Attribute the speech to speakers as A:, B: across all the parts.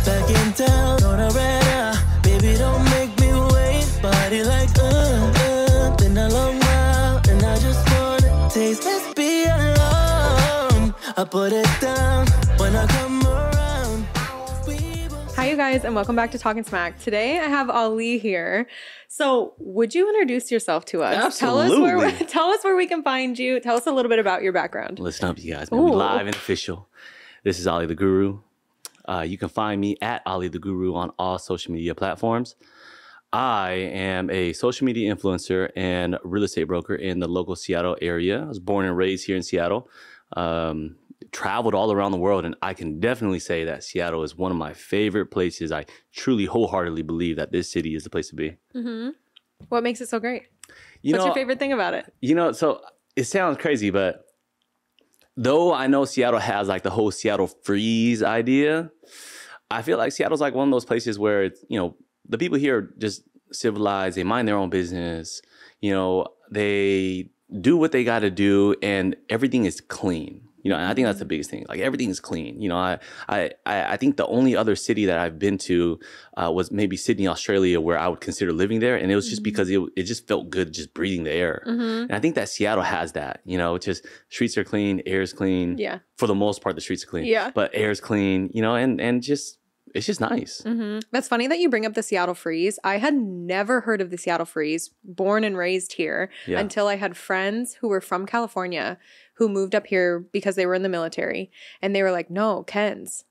A: back in town on a red eye. Baby, don't make me wait. Body like, been a long while, and I just wanna taste. Let's be alone. I put it down when I come around.
B: Hi, you guys, and welcome back to Talking Smack. Today, I have Ali here. So, would you introduce yourself to us?
C: Absolutely.
B: Tell us where we can find you. Tell us a little bit about your background.
C: Listen up, you guys. Man, we live and official. This is Ali the Guru. You can find me at Ali the Guru on all social media platforms. I am a social media influencer and real estate broker in the local Seattle area. I was born and raised here in Seattle. Traveled all around the world, and I can definitely say that Seattle is one of my favorite places. I truly, wholeheartedly believe that this city is the place to be.
B: Mm-hmm. What makes it so great?
C: What's
B: your favorite thing about it?
C: So it sounds crazy, but though I know Seattle has like the whole Seattle freeze idea, I feel like Seattle's like one of those places where it's, the people here are just civilized. They mind their own business. They do what they got to do, and everything is clean. And I think that's the biggest thing. Like, everything is clean. I think the only other city that I've been to was maybe Sydney, Australia, where I would consider living there. And it was just because it just felt good just breathing the air. And I think that Seattle has that, it's just streets are clean, air is clean.
B: Yeah.
C: For the most part, the streets are clean.
B: Yeah.
C: But air is clean, and just, it's just nice.
B: Mm-hmm. That's funny that you bring up the Seattle freeze. I had never heard of the Seattle freeze, born and raised here, until I had friends who were from California who moved up here because they were in the military. And they were like, no, Ken's,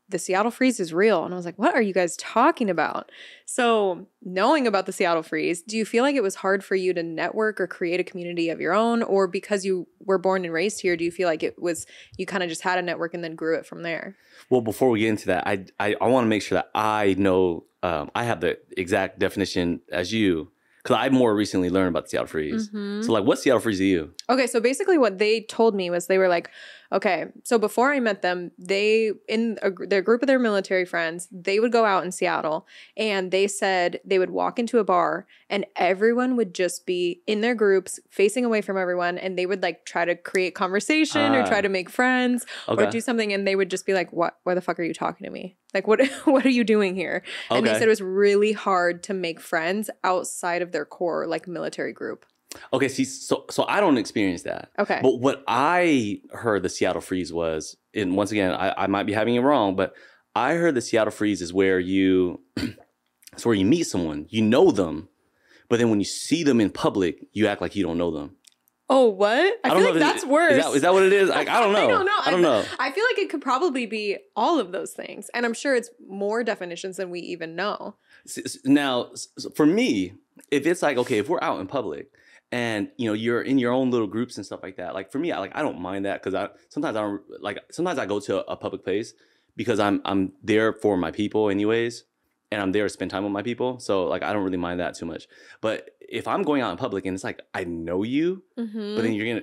B: the Seattle freeze is real. And I was like, what are you guys talking about? So knowing about the Seattle freeze, do you feel like it was hard for you to network or create a community of your own? Or because you were born and raised here, do you feel like it was, you kind of just had a network and then grew it from there? Well,
C: before we get into that, I want to make sure that I know, I have the exact definition as you, because I more recently learned about the Seattle freeze. So like, what's Seattle freeze to you?
B: Okay, so basically what they told me was they were like, okay, so before I met them, their group of their military friends, they would go out in Seattle, and they said they would walk into a bar and everyone would just be in their groups facing away from everyone, and they would like try to create conversation or try to make friends or do something, and they would just be like, what, why the fuck are you talking to me? Like, what are you doing here? And they said it was really hard to make friends outside of their core like military group.
C: Okay, see, so I don't experience that.
B: Okay.
C: But what I heard the Seattle freeze was, and once again, I might be having it wrong, but I heard the Seattle freeze is where it's where you meet someone, you know them, but then when you see them in public, you act like you don't know them.
B: Oh, what? I feel like that's worse.
C: Is that what it is? Like, I don't know.
B: I don't know. I feel like it could probably be all of those things. And I'm sure it's more definitions than we even know.
C: Now, for me, if it's like, okay, if we're out in public and, you're in your own little groups and stuff like that, like for me, I don't mind that, because sometimes I go to a public place because I'm there for my people anyways. And I'm there to spend time with my people. So like, I don't really mind that too much. But if I'm going out in public and it's like, I know you, but then you're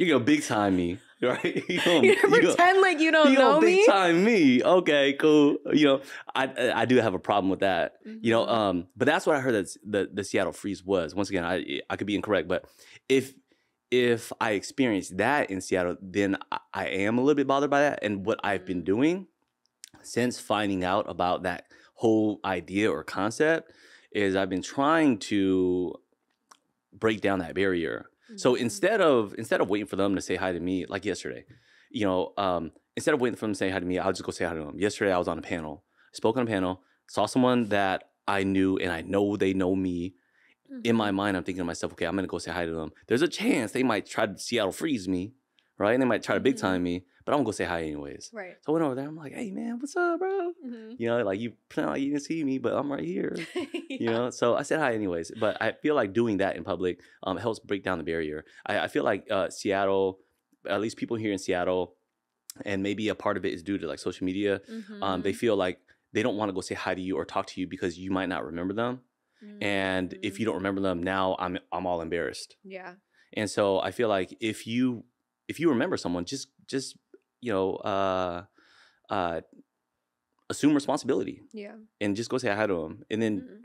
C: gonna big time me, right? You're gonna
B: pretend like you don't know me.
C: Big time me. Okay, cool. I do have a problem with that. But that's what I heard that the Seattle freeze was. Once again, I could be incorrect, but if I experienced that in Seattle, then I am a little bit bothered by that. And what I've been doing since finding out about that whole idea or concept is I've been trying to break down that barrier. So instead of waiting for them to say hi to me, like yesterday, instead of waiting for them to say hi to me, I'll just go say hi to them. Yesterday, I was on a panel, spoke on a panel, saw someone that I knew, and I know they know me. In my mind, I'm thinking to myself, okay, I'm going to go say hi to them. There's a chance they might try to Seattle freeze me, right? And they might try to big time me, but I'm going to go say hi anyways.
B: Right.
C: So I went over there. I'm like, hey, man, what's up, bro? Like, you pretend like you didn't see me, but I'm right here. So I said hi anyways. But I feel like doing that in public helps break down the barrier. I feel like Seattle, at least people here in Seattle, and maybe a part of it is due to like social media, they feel like they don't want to go say hi to you or talk to you because you might not remember them. And if you don't remember them, now I'm all embarrassed.
B: Yeah.
C: And so I feel like if you remember someone, just assume responsibility.
B: Yeah.
C: And just go say hi to them. And then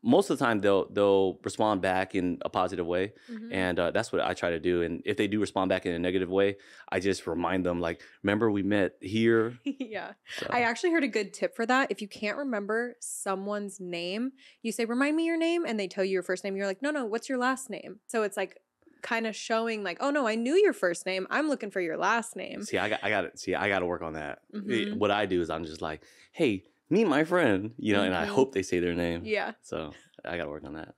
C: most of the time they'll respond back in a positive way,
B: Mhm.
C: and that's what I try to do. And if they do respond back in a negative way, I just remind them like, remember we met here.
B: Yeah.
C: So,
B: I actually heard a good tip for that. If you can't remember someone's name, you say, remind me your name, and they tell you your first name. You're like, no, what's your last name? So it's like kind of showing like, oh no, I knew your first name. I'm looking for your last name.
C: see, I got it. See, I got to work on that.
B: Mhm.
C: What I do is I'm just like, hey, meet my friend, and I
B: Mhm.
C: hope they say their name.
B: Yeah.
C: So I got to work on that.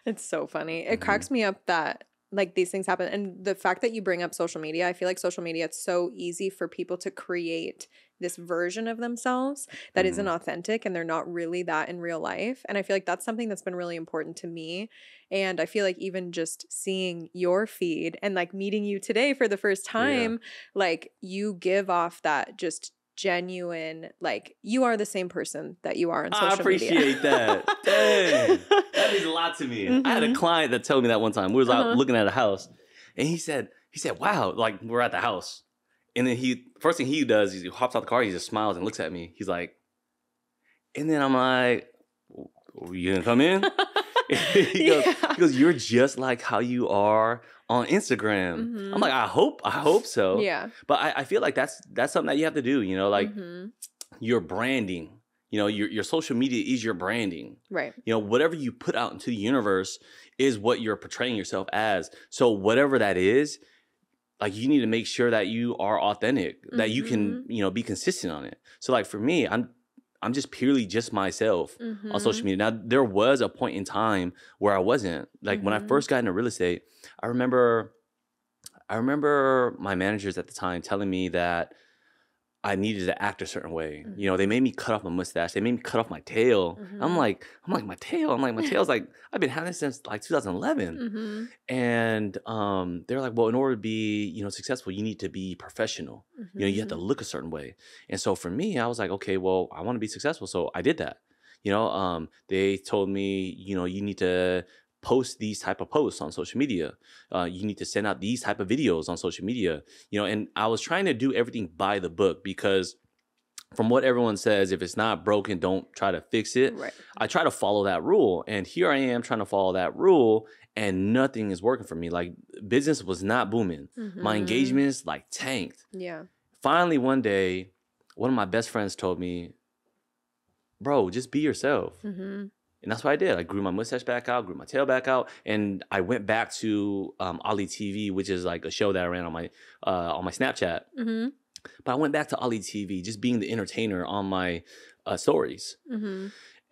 B: It's so funny. It
C: Mhm.
B: cracks me up that like these things happen. And the fact that you bring up social media, I feel like social media, it's so easy for people to create this version of themselves that isn't
C: Mhm.
B: authentic and they're not really that in real life. And I feel like that's something that's been really important to me. And I feel like even just seeing your feed and like meeting you today for the first time, like you give off that just genuine, like you are the same person that you are on social
C: I appreciate
B: media.
C: that. Dang. That means a lot to me. I had a
B: Mhm.
C: client that told me that one time. We was out
B: Uh-huh.
C: looking at a house, and he said, wow, like we're at the house. And then first thing he does is he hops out the car, he just smiles and looks at me. He's like, and then I'm like, you gonna come in? he goes, you're just like how you are on Instagram.
B: Mhm.
C: I'm like, I hope so.
B: Yeah.
C: But I feel like that's something that you have to do, like
B: Mhm.
C: your branding. Your social media is your branding.
B: Right.
C: Whatever you put out into the universe is what you're portraying yourself as. So whatever that is, like you need to make sure that you are authentic, that you can, be consistent on it. So like for me, I'm just purely just myself on social media. Now there was a point in time where I wasn't. Like when I first got into real estate, I remember my managers at the time telling me that I needed to act a certain way. They made me cut off my mustache. They made me cut off my tail. I'm like, my tail. I'm like, my tail's like, I've been having it since like 2011. And they're like, well, in order to be, successful, you need to be professional. You have to look a certain way. And so for me, I was like, okay, well, I want to be successful. So I did that. They told me, you need to post these type of posts on social media. You need to send out these type of videos on social media. And I was trying to do everything by the book because from what everyone says, if it's not broken, don't try to fix it.
B: Right.
C: I try to follow that rule. And here I am trying to follow that rule and nothing is working for me. Like business was not booming. My engagements like tanked.
B: Yeah.
C: Finally, one day, one of my best friends told me, bro, just be yourself. And that's what I did. I grew my mustache back out, grew my tail back out, and I went back to Ali TV, which is like a show that I ran on my Snapchat. But I went back to Ali TV, just being the entertainer on my stories.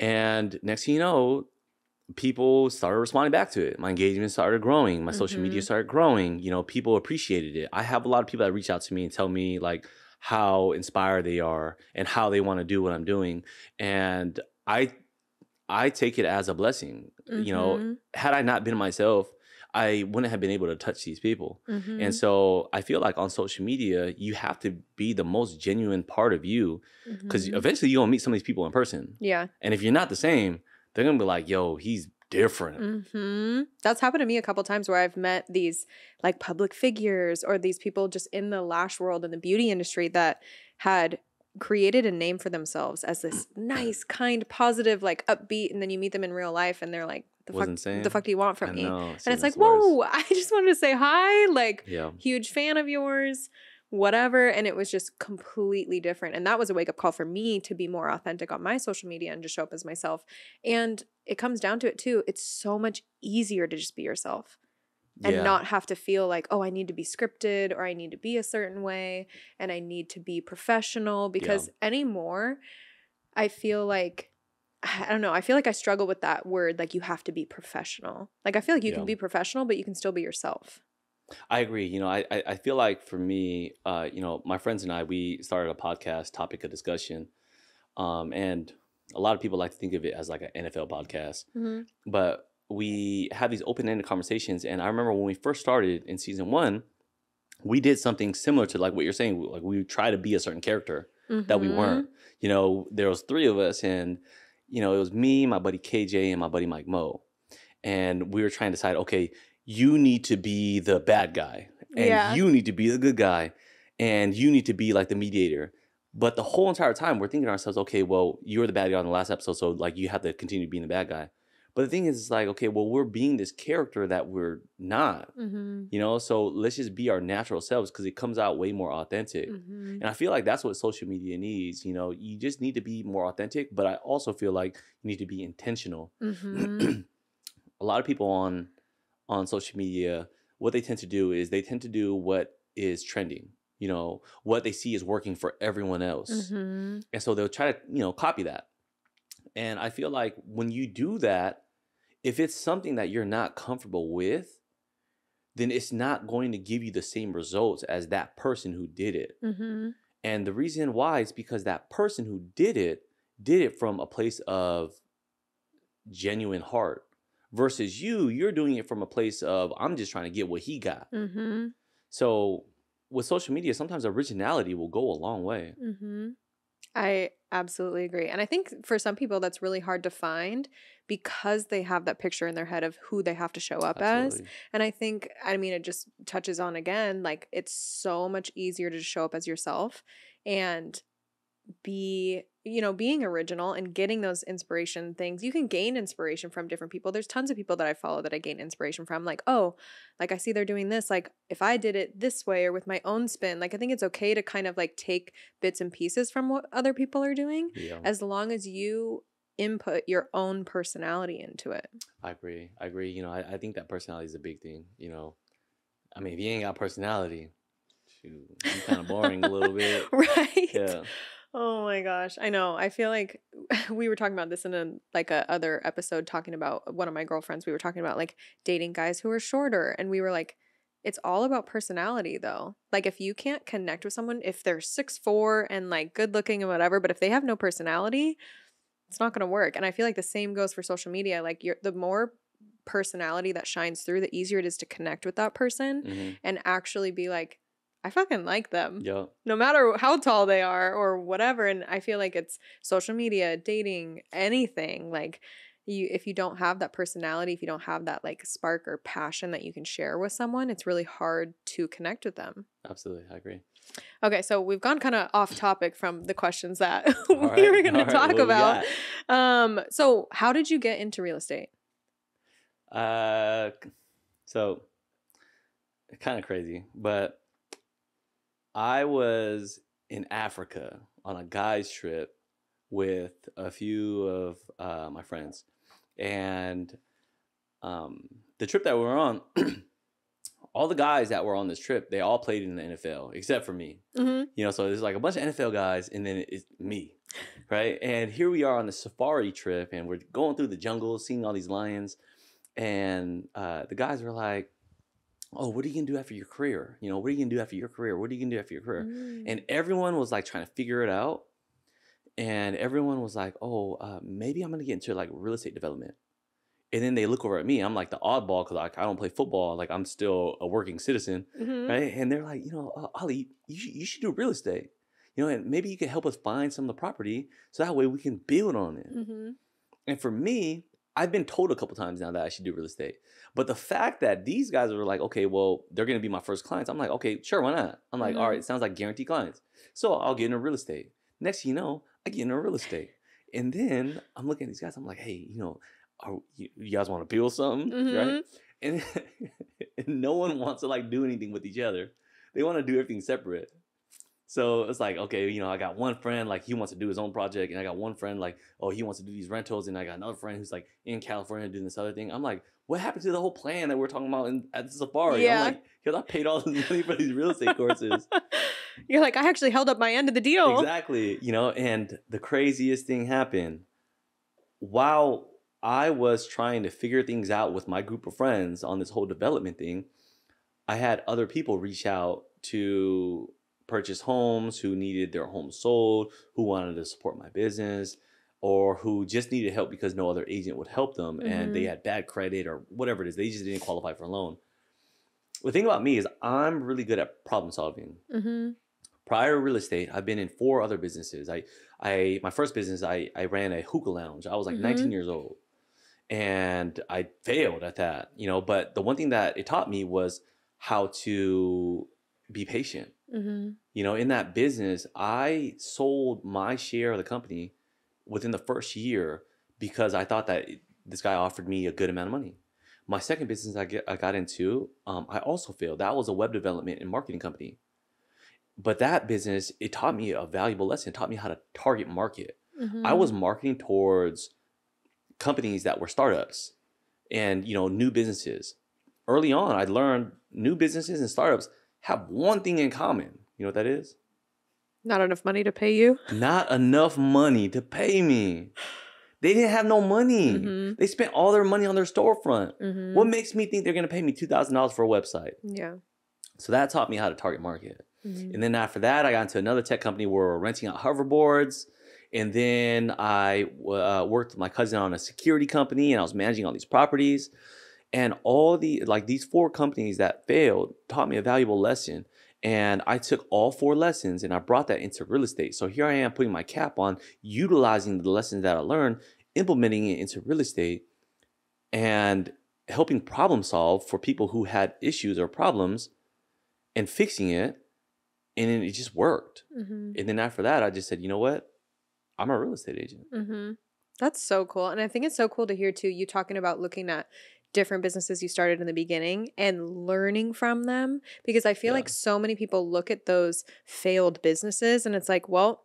C: And next thing you know, people started responding back to it. My engagement started growing. My social media started growing. People appreciated it. I have a lot of people that reach out to me and tell me like how inspired they are and how they want to do what I'm doing. And I take it as a blessing. Had I not been myself, I wouldn't have been able to touch these people. And so I feel like on social media, you have to be the most genuine part of you because eventually you're going to meet some of these people in person.
B: Yeah.
C: And if you're not the same, they're going to be like, yo, he's different.
B: That's happened to me a couple times where I've met these like public figures or these people just in the lash world and the beauty industry that had created a name for themselves as this nice, kind, positive, like upbeat, and then you meet them in real life and they're like, the fuck do you want from me?
C: know,
B: and it's like, whoa, I just wanted to say hi, like huge fan of yours, whatever. And it was just completely different. And that was a wake-up call for me to be more authentic on my social media and just show up as myself. And it comes down to it too. It's so much easier to just be yourself. And not have to feel like, oh, I need to be scripted or I need to be a certain way and I need to be professional because anymore, I feel like, I don't know, I feel like I struggle with that word, like you have to be professional. Like I feel like you can be professional, but you can still be yourself.
C: I agree. I feel like for me, my friends and I, we started a podcast, Topic of Discussion. And a lot of people like to think of it as like an NFL podcast. But we have these open-ended conversations. And I remember when we first started in season 1, we did something similar to like what you're saying. Like we try to be a certain character that we weren't. There was 3 of us and, it was me, my buddy KJ, and my buddy Mike Mo. And we were trying to decide, okay, you need to be the bad guy and you need to be the good guy and you need to be like the mediator. But the whole entire time we're thinking to ourselves, okay, well, you were the bad guy on the last episode. So like you have to continue being the bad guy. But the thing is, it's like, okay, well, we're being this character that we're not, you know? So let's just be our natural selves because it comes out way more authentic. And I feel like that's what social media needs. You know, you just need to be more authentic, but I also feel like you need to be intentional. A lot of people on social media, what they tend to do is they tend to do what is trending. You know, what they see is working for everyone else. And so they'll try to, you know, copy that. And I feel like when you do that, if it's something that you're not comfortable with, then it's not going to give you the same results as that person who did it. And the reason why is because that person who did it from a place of genuine heart versus you're doing it from a place of, I'm just trying to get what he got. So with social media, sometimes originality will go a long way.
B: I absolutely agree. And I think for some people that's really hard to find because they have that picture in their head of who they have to show up as. And I think, I mean, it just touches on again, like it's so much easier to show up as yourself and be, you know, being original and getting those inspiration things. You can gain inspiration from different people. There's tons of people that I follow that I gain inspiration from. Like, oh, like I see they're doing this. Like if I did it this way or with my own spin, like I think it's okay to kind of like take bits and pieces from what other people are doing as long as you input your own personality into it.
C: I agree. You know, I think that personality is a big thing. You know, I mean, if you ain't got personality, shoot, you're kind of boring a little bit.
B: Right.
C: Yeah.
B: Oh my gosh. I know. I feel like we were talking about this in a other episode talking about one of my girlfriends. We were talking about like dating guys who are shorter. And we were like, it's all about personality though. Like if you can't connect with someone, if they're 6'4" and like good looking and whatever, but if they have no personality, it's not going to work. And I feel like the same goes for social media. Like the more personality that shines through, the easier it is to connect with that person and actually be like, I fucking like them. No matter how tall they are or whatever. And I feel like it's social media, dating, anything. Like if you don't have that personality, if you don't have that like spark or passion that you can share with someone, it's really hard to connect with them.
C: Absolutely. I agree.
B: Okay, so we've gone kind of off topic from the questions that we were going to talk about. So how did you get into real estate?
C: So kind of crazy, but I was in Africa on a guy's trip with a few of my friends. And the trip that we were on, all the guys that were on this trip, they all played in the NFL, except for me. You know, so there's like a bunch of NFL guys, and then it's me, right? And here we are on the safari trip, and we're going through the jungle, seeing all these lions. And the guys were like, oh, what are you going to do after your career? You know, what are you going to do after your career? What are you going to do after your career? And everyone was like trying to figure it out. And everyone was like, oh, maybe I'm going to get into like real estate development. And then they look over at me. I'm like the oddball because like, I don't play football. Like I'm still a working citizen, right? And they're like, you know, Ollie, you should do real estate. You know, and maybe you can help us find some of the property so that way we can build on it. And for me, I've been told a couple times now that I should do real estate. But the fact that these guys were like, okay, well, they're going to be my first clients. I'm like, okay, sure, why not? I'm like, all right, it sounds like guaranteed clients. So I'll get into real estate. Next thing you know, I get into real estate. And then I'm looking at these guys. I'm like, hey, you know, you guys want to build something, right? And no one wants to like do anything with each other. They want to do everything separate. So it's like, okay, you know, I got one friend, like he wants to do his own project. And I got one friend like, oh, he wants to do these rentals. And I got another friend who's like in California doing this other thing. I'm like, what happened to the whole plan that we're talking about at the safari? I'm like, because I paid all this money for these real estate courses.
B: You're like, I actually held up my end of the deal.
C: Exactly. You know, and the craziest thing happened. While I was trying to figure things out with my group of friends on this whole development thing, I had other people reach out to purchase homes, who needed their home sold, who wanted to support my business, or who just needed help because no other agent would help them and they had bad credit or whatever it is. They just didn't qualify for a loan. The thing about me is I'm really good at problem solving. Prior to real estate, I've been in 4 other businesses. My first business, I ran a hookah lounge. I was like 19 years old and I failed at that, you know, but the one thing that it taught me was how to be patient. You know, in that business, I sold my share of the company within the first year because I thought that this guy offered me a good amount of money. My second business I got into, I also failed. That was a web development and marketing company. But that business, it taught me a valuable lesson. It taught me how to target market. I was marketing towards companies that were startups and, you know, new businesses. Early on, I learned new businesses and startups have one thing in common. You know what that is?
B: Not enough money to pay you.
C: Not enough money to pay me. They didn't have no money. They spent all their money on their storefront. What makes me think they're going to pay me $2,000 for a website?
B: Yeah.
C: So that taught me how to target market. And then after that, I got into another tech company where we're renting out hoverboards. And then I worked with my cousin on a security company, and I was managing all these properties. And all these 4 companies that failed taught me a valuable lesson. And I took all 4 lessons and I brought that into real estate. So here I am putting my cap on, utilizing the lessons that I learned, implementing it into real estate, and helping problem solve for people who had issues or problems and fixing it. And then it just worked. And then after that, I just said, you know what? I'm a real estate agent.
B: That's so cool. And I think it's so cool to hear too, you talking about looking at different businesses you started in the beginning and learning from them, because I feel like so many people look at those failed businesses and it's like, well,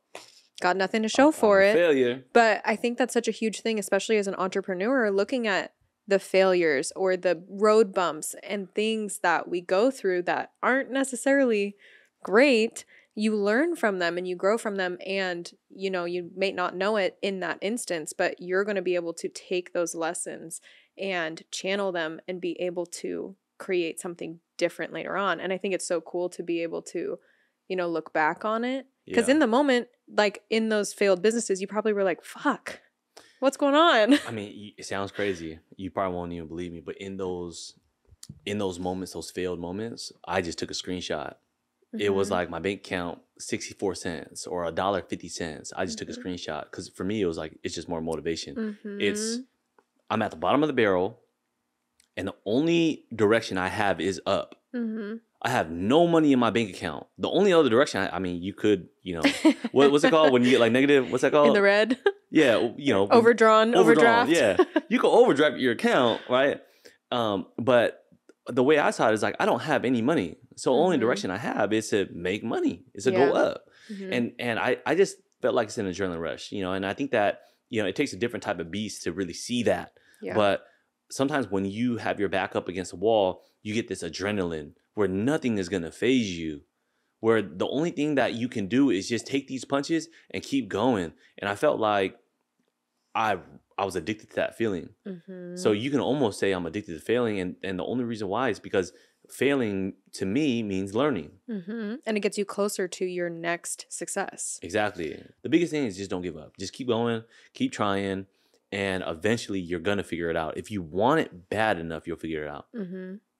B: got nothing to show for it.
C: Failure.
B: But I think that's such a huge thing, especially as an entrepreneur, looking at the failures or the road bumps and things that we go through that aren't necessarily great. You learn from them and you grow from them, and you know, you may not know it in that instance, but you're going to be able to take those lessons and channel them and be able to create something different later on. And I think it's so cool to be able to, you know, look back on it, because in the moment, like in those failed businesses, you probably were like, fuck, what's going on?
C: I mean, it sounds crazy. You probably won't even believe me, but in those moments, those failed moments, I just took a screenshot. It was like my bank account 64 cents or $1.50. I just took a screenshot because for me, it was like, it's just more motivation. I'm at the bottom of the barrel and the only direction I have is up. I have no money in my bank account. The only other direction, I mean, you could, you know, what's it called when you get like negative? What's that called?
B: In the red.
C: Yeah, you know.
B: Overdraft.
C: Yeah, you can overdraft your account, right? But the way I saw it is like, I don't have any money. So only direction I have is to make money, is to go up. And I just felt like it's an adrenaline rush, you know, and I think that, you know, it takes a different type of beast to really see that. But sometimes when you have your back up against a wall, you get this adrenaline where nothing is going to phase you, where the only thing that you can do is just take these punches and keep going. And I felt like I was addicted to that feeling. So you can almost say I'm addicted to failing. And the only reason why is because failing to me means learning.
B: And it gets you closer to your next success.
C: Exactly. The biggest thing is just don't give up. Just keep going, keep trying, and eventually you're going to figure it out. If you want it bad enough, you'll figure it out.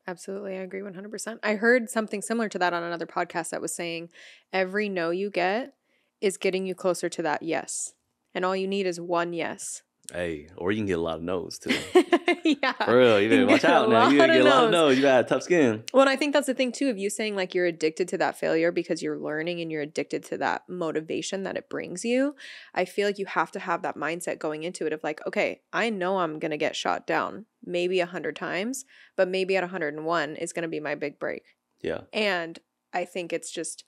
B: Absolutely. I agree 100%. I heard something similar to that on another podcast that was saying every no you get is getting you closer to that yes. And all you need is one yes.
C: Hey, or you can get a lot of no's too.
B: Yeah.
C: For real, you better watch out now. You gotta get a lot of no's. You got tough skin.
B: Well, and I think that's the thing too, of you saying like you're addicted to that failure because you're learning and you're addicted to that motivation that it brings you. I feel like you have to have that mindset going into it of like, okay, I know I'm going to get shot down maybe 100 times, but maybe at 101 is going to be my big break.
C: Yeah.
B: And I think it's just,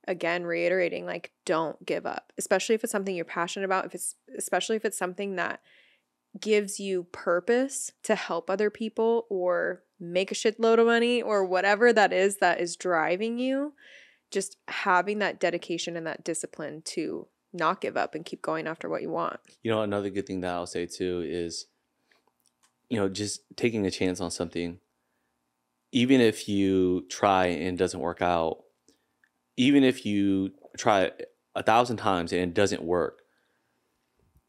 B: again, reiterating, like, don't give up, especially if it's something you're passionate about, especially if it's something that gives you purpose to help other people or make a shitload of money or whatever that is driving you. Just having that dedication and that discipline to not give up and keep going after what you want.
C: You know, another good thing that I'll say too is, you know, just taking a chance on something. Even if you try and it doesn't work out, even if you try 1,000 times and it doesn't work,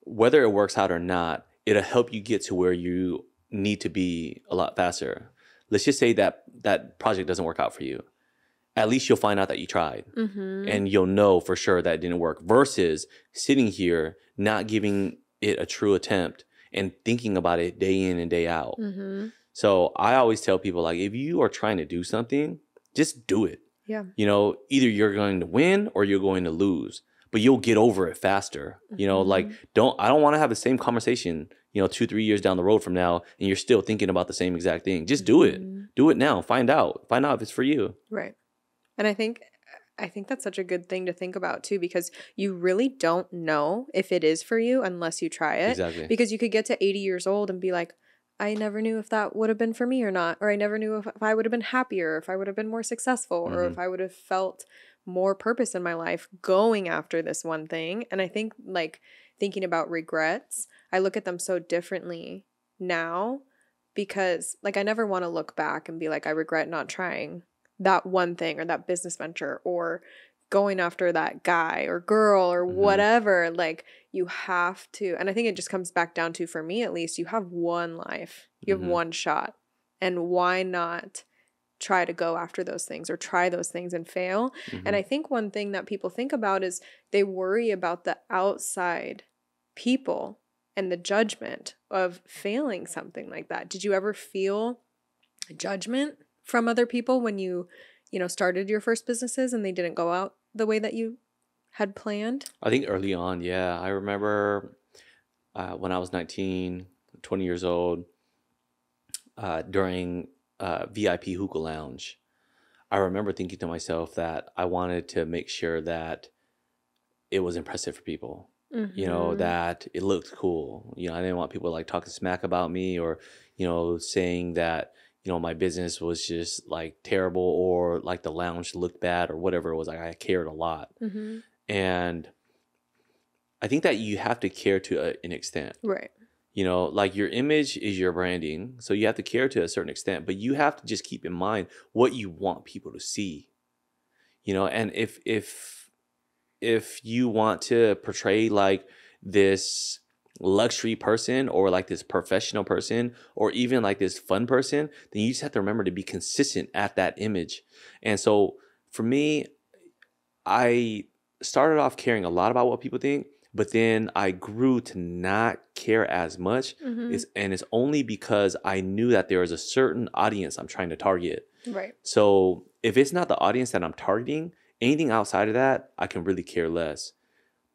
C: whether it works out or not, it'll help you get to where you need to be a lot faster. Let's just say that that project doesn't work out for you. At least you'll find out that you tried and you'll know for sure that it didn't work, versus sitting here, not giving it a true attempt and thinking about it day in and day out. So I always tell people, like, if you are trying to do something, just do it.
B: Yeah.
C: You know, either you're going to win or you're going to lose, but you'll get over it faster. You know, like I don't want to have the same conversation, 2-3 years down the road from now, and you're still thinking about the same exact thing. Just do it. Do it now. Find out if it's for you.
B: Right. And I think that's such a good thing to think about too, because you really don't know if it is for you unless you try it.
C: Exactly.
B: Because you could get to 80 years old and be like, I never knew if that would have been for me or not, or I never knew if I would have been happier, if I would have been more successful, or if I would have felt more purpose in my life going after this one thing. And I think like thinking about regrets, I look at them so differently now, because like I never want to look back and be like, I regret not trying that one thing or that business venture or going after that guy or girl or whatever. Like you have to, and I think it just comes back down to, for me at least, you have one life, you have one shot, and why not try to go after those things or try those things and fail? And I think one thing that people think about is they worry about the outside people and the judgment of failing something like that. Did you ever feel judgment from other people when you started your first businesses and they didn't go out the way that you had planned?
C: I think early on, yeah. I remember when I was 19, 20 years old, during VIP hookah lounge, I remember thinking to myself that I wanted to make sure that it was impressive for people. That it looked cool. I didn't want people like talking smack about me or, saying that, my business was just like terrible or like the lounge looked bad or whatever it was. Like I cared a lot. And I think that you have to care to an extent.
B: Right.
C: Like your image is your branding. So you have to care to a certain extent, but you have to just keep in mind what you want people to see. And if you want to portray like this luxury person or like this professional person or even like this fun person, then you just have to remember to be consistent at that image. And so for me, I started off caring a lot about what people think, but then I grew to not care as much. And it's only because I knew that there was a certain audience I'm trying to target.
B: Right.
C: So if it's not the audience that I'm targeting, anything outside of that, I can really care less.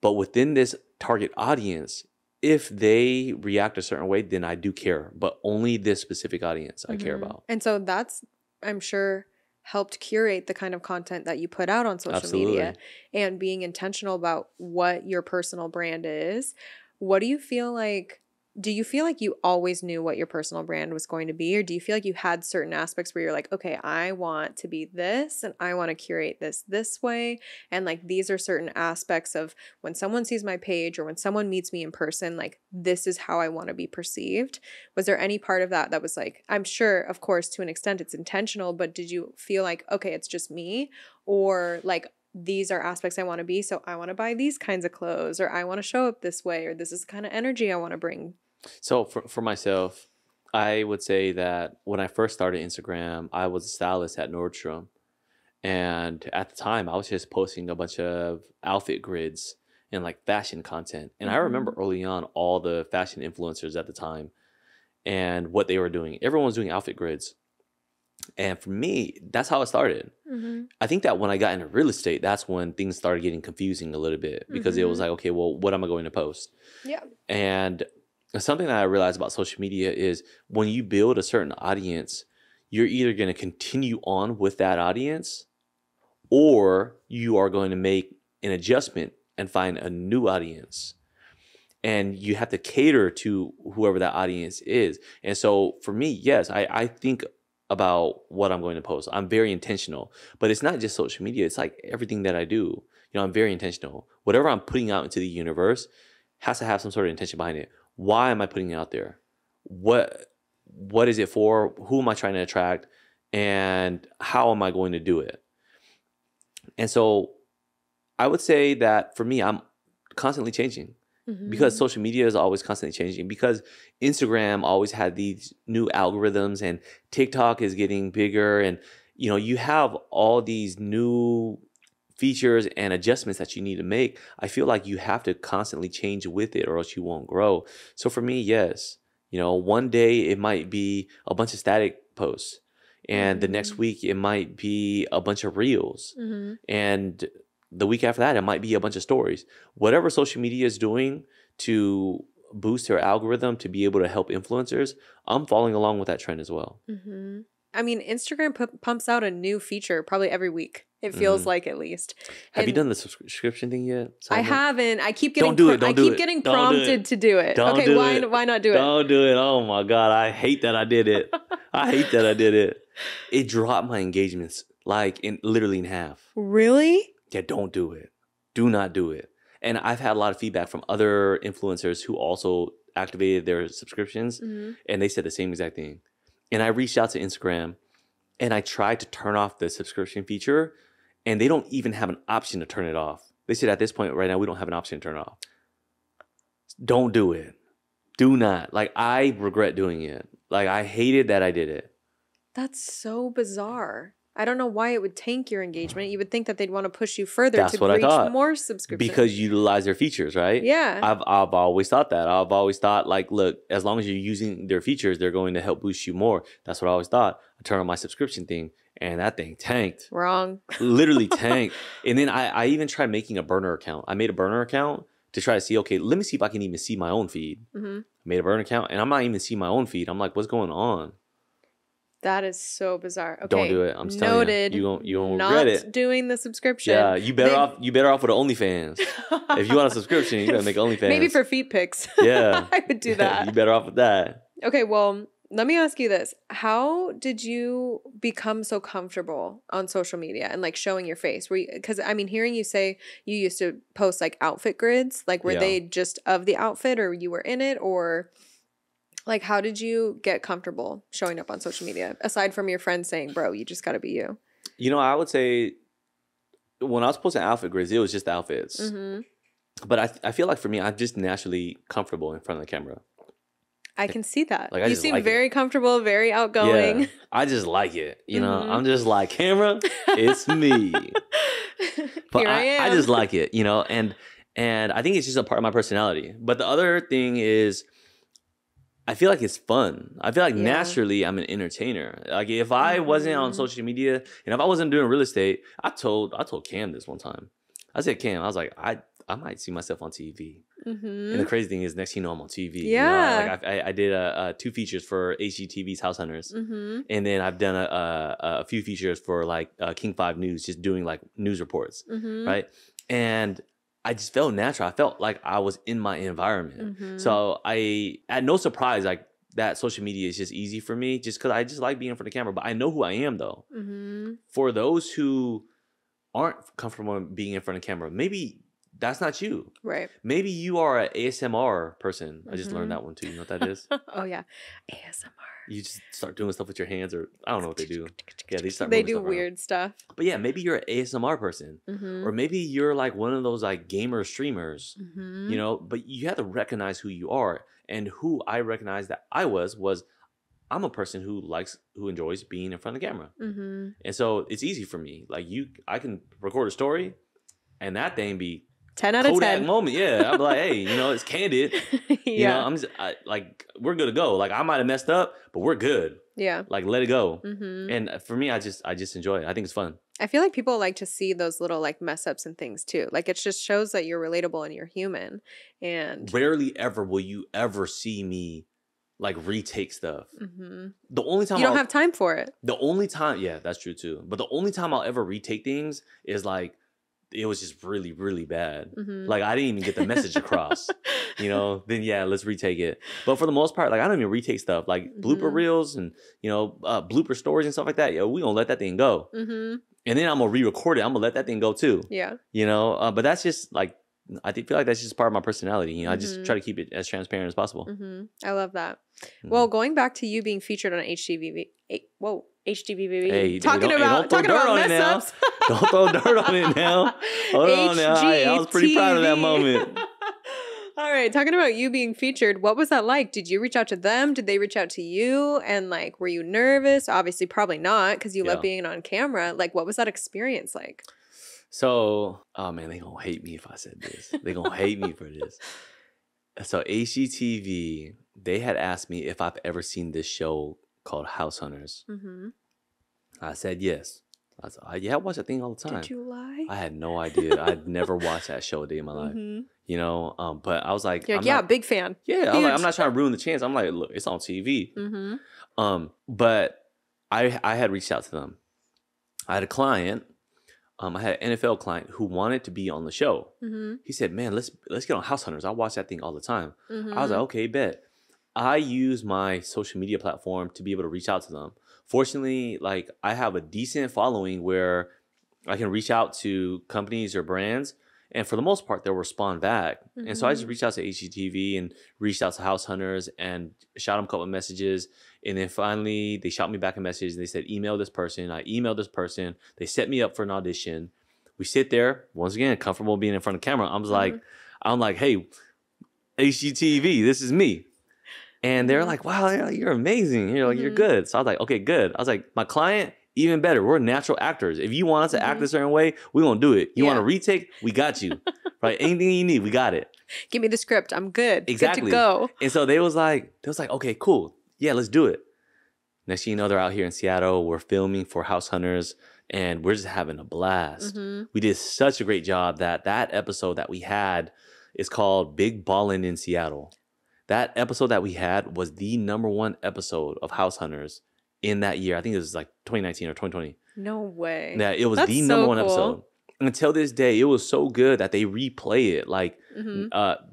C: But within this target audience, if they react a certain way, then I do care. But only this specific audience I care about.
B: And so that's, I'm sure, helped curate the kind of content that you put out on social media and being intentional about what your personal brand is. What do you feel like? Do you feel like you always knew what your personal brand was going to be? Or do you feel like you had certain aspects where you're like, okay, I want to be this and I want to curate this way. And like, these are certain aspects of when someone sees my page or when someone meets me in person, like, this is how I want to be perceived. Was there any part of that that was like, I'm sure, of course, to an extent it's intentional, but did you feel like, okay, it's just me? Or like, these are aspects I want to be, so I want to buy these kinds of clothes, or I want to show up this way, or this is the kind of energy I want to bring?
C: So for myself, I would say that when I first started Instagram, I was a stylist at Nordstrom. And at the time, I was just posting a bunch of outfit grids and like fashion content. And I remember early on all the fashion influencers at the time and what they were doing. Everyone was doing outfit grids. And for me, that's how it started. I think that when I got into real estate, that's when things started getting confusing a little bit because it was like, okay, well, what am I going to post?
B: Yeah.
C: And something that I realized about social media is when you build a certain audience, you're either going to continue on with that audience or you are going to make an adjustment and find a new audience. And you have to cater to whoever that audience is. And so for me, yes, I think about what I'm going to post. I'm very intentional, but it's not just social media. It's like everything that I do. I'm very intentional. Whatever I'm putting out into the universe has to have some sort of intention behind it. Why am I putting it out there? What is it for? Who am I trying to attract? And how am I going to do it? And so I would say that for me, I'm constantly changing. Because social media is always constantly changing, because Instagram always had these new algorithms and TikTok is getting bigger, and you have all these new features and adjustments that you need to make. I feel like you have to constantly change with it or else you won't grow. So for me, yes, one day it might be a bunch of static posts and the next week it might be a bunch of reels. And the week after that, it might be a bunch of stories. Whatever social media is doing to boost their algorithm to be able to help influencers, I'm following along with that trend as well.
B: Mm-hmm. I mean, Instagram pumps out a new feature probably every week. It feels like, at least.
C: Have you done the subscription thing yet?
B: I haven't. I keep getting.
C: Don't do it.
B: I keep getting prompted to do it.
C: Don't
B: okay,
C: do
B: why?
C: it.
B: Why not do it?
C: Don't do it. Oh my God, I hate that I did it. I hate that I did it. It dropped my engagements like literally in half.
B: Really?
C: Yeah, don't do it. Do not do it. And I've had a lot of feedback from other influencers who also activated their subscriptions, and they said the same exact thing. And I reached out to Instagram, and I tried to turn off the subscription feature, and they don't even have an option to turn it off. They said at this point right now, we don't have an option to turn it off. Don't do it. Do not. Like, I regret doing it. Like, I hated that I did it.
B: That's so bizarre. I don't know why it would tank your engagement. You would think that they'd want to push you further
C: That's
B: to
C: what I
B: reach
C: thought.
B: more subscriptions.
C: Because you utilize their features, right?
B: Yeah.
C: I've always thought that. I've always thought, like, look, as long as you're using their features, they're going to help boost you more. That's what I always thought. I turned on my subscription thing, and that thing tanked.
B: Wrong.
C: Literally tanked. And then I even tried making a burner account. I made a burner account to try to see, okay, let me see if I can even see my own feed. I made a burner account, and I'm not even seeing my own feed. I'm like, what's going on?
B: That is so bizarre. Okay.
C: Don't do it. I'm telling
B: Noted.
C: you. You don't regret it.
B: Not doing the subscription.
C: Yeah, you better off with OnlyFans. If you want a subscription, you gotta make OnlyFans.
B: Maybe for feet pics.
C: Yeah.
B: I would do that.
C: You better off with that.
B: Okay, well, let me ask you this. How did you become so comfortable on social media and like showing your face? Because I mean, hearing you say you used to post like outfit grids, like were they just of the outfit or you were in it, or like how did you get comfortable showing up on social media aside from your friends saying, bro, you just got to be you?
C: You know, I would say when I was posting outfit grids, it was just outfits. But I feel like for me, I'm just naturally comfortable in front of the camera.
B: I can see that.
C: Like,
B: you seem very comfortable, very outgoing.
C: Yeah, I just like it. You know, I'm just like, camera, it's me. But
B: Here I am.
C: I just like it, you know, and I think it's just a part of my personality. But the other thing is, I feel like it's fun. I feel like naturally I'm an entertainer. Like if I wasn't on social media and if I wasn't doing real estate, I told Cam this one time. I said, Cam, I was like, I might see myself on TV. And the crazy thing is, next thing you know, I'm on TV.
B: Yeah.
C: You know, I did 2 features for HGTV's House Hunters. And then I've done a few features for like King 5 News, just doing like news reports. Right. And I just felt natural. I felt like I was in my environment. So I had no surprise like that social media is just easy for me just because I just like being in front of the camera. But I know who I am though. For those who aren't comfortable being in front of camera, maybe that's not you. Right. Maybe you are an ASMR person. I just learned that one too. You know what that is?
B: Oh yeah. ASMR.
C: You just start doing stuff with your hands, or I don't know what they do. Yeah,
B: they do weird stuff.
C: But yeah, maybe you're an ASMR person, or maybe you're like one of those like gamer streamers, you know. But you have to recognize who you are, and who I recognized that I was I'm a person who enjoys being in front of the camera, and so it's easy for me. Like I can record a story, and that thing be
B: 10 out of 10
C: moment. Yeah, I'm like, hey, you know, it's candid. You know, I'm just like, we're good to go. Like I might have messed up, but we're good. Yeah, like let it go. And for me, I just enjoy it. I think it's fun.
B: I feel like people like to see those little like mess ups and things too. Like it just shows that you're relatable and you're human. And
C: rarely ever will you ever see me like retake stuff. The only time
B: you don't have time for it.
C: The only time, yeah, that's true too. But the only time I'll ever retake things is like it was just really, really bad. Like I didn't even get the message across, you know, then yeah, let's retake it. But for the most part, like I don't even retake stuff like blooper reels and, you know, blooper stories and stuff like that. Yo, we gonna let that thing go. And then I'm gonna re-record it. I'm gonna let that thing go too. Yeah. You know, but that's just like, I feel like that's just part of my personality. You know, I just try to keep it as transparent as possible.
B: I love that. Well, going back to you being featured on HGTV. HGTV.
C: Hey,
B: talking about mess ups.
C: Don't throw dirt on it now. Hold on now. I was pretty proud of that moment.
B: All right, talking about you being featured, what was that like? Did you reach out to them? Did they reach out to you? And like, were you nervous? Obviously, probably not, because you love being on camera. Like, what was that experience like?
C: So, oh man, they gonna hate me if I said this. They gonna hate me for this. So HGTV, they had asked me if I've ever seen this show called House Hunters. I said yes. I was like, yeah, I watch that thing all the time.
B: Did you lie?
C: I had no idea. I'd never watched that show a day in my life. You know, but I was like,
B: You're like, yeah, big fan.
C: Yeah, I was like, I'm not trying to ruin the chance. I'm like, look, it's on TV. But I had reached out to them. I had a client. I had an NFL client who wanted to be on the show. He said, man, let's get on House Hunters. I watch that thing all the time. I was like, okay, bet. I use my social media platform to be able to reach out to them. Fortunately, like I have a decent following where I can reach out to companies or brands, and for the most part, they'll respond back. And so I just reached out to HGTV and reached out to House Hunters and shot them a couple of messages. And then finally, they shot me back a message and they said, email this person. I emailed this person. They set me up for an audition. We sit there, once again, comfortable being in front of the camera. I'm like, hey, HGTV, this is me. And they're like, wow, you're amazing. You're like, you're good. So I was like, okay, good. I was like, my client, even better. We're natural actors. If you want us to act a certain way, we're going to do it. You want a retake? We got you. Right? Anything you need, we got it.
B: Give me the script. I'm good.
C: Exactly.
B: Good to go.
C: And so they was like, okay, cool. Yeah, let's do it. Next thing you know, they're out here in Seattle. We're filming for House Hunters, and we're just having a blast. We did such a great job that episode that we had is called Big Ballin' in Seattle. That episode that we had was the #1 episode of House Hunters in that year. I think it was like 2019 or 2020.
B: No way.
C: Yeah, it was
B: That's
C: the
B: so
C: #1
B: cool.
C: episode. Until this day, it was so good that they replay it. Like